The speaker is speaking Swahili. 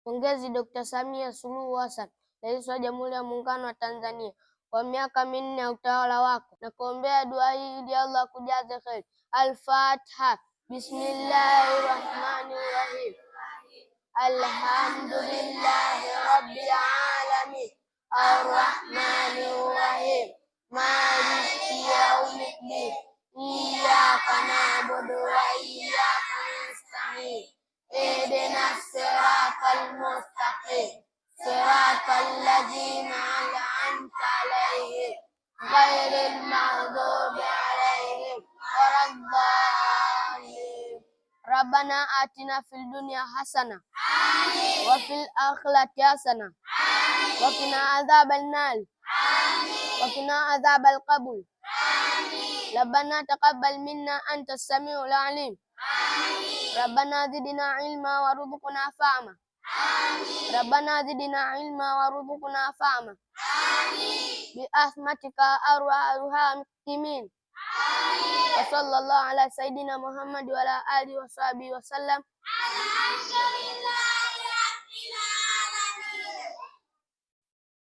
Pongezi Dr. Samia Suluhu Hassan, Rais wa Jamhuri ya Muungano wa Tanzania, kwa miaka minne ya utawala wako, na kuombea dua hii ili Allah kujaze kheri. Al-Fatiha. Bismillahirrahmanirrahim. Alhamdulillahi Rabbil alamin. Ar-Rahmanirrahim. Maliki yaumiddin. Iyyaka na'budu wa iyyaka nasta'in. Ihdinas siratal mustaqim. Siratal ladzina an'amta alaihim ghairil maghdubi alaihim waladdallin. Rabbana atina fil dunya hasanah wa fil akhirati hasanah wa qina adzaban nar wa qina adzabal qabr. Rabbana taqabbal minna antas samiul alim. Rabbana zidna ilma warzuqna fahma. Rabbana zidna ilma warzuqna fahma. Bi asmatika arwahal timin. Wa sallallahu ala sayyidina Muhammad wa ala alihi wa sahbihi wa sallam.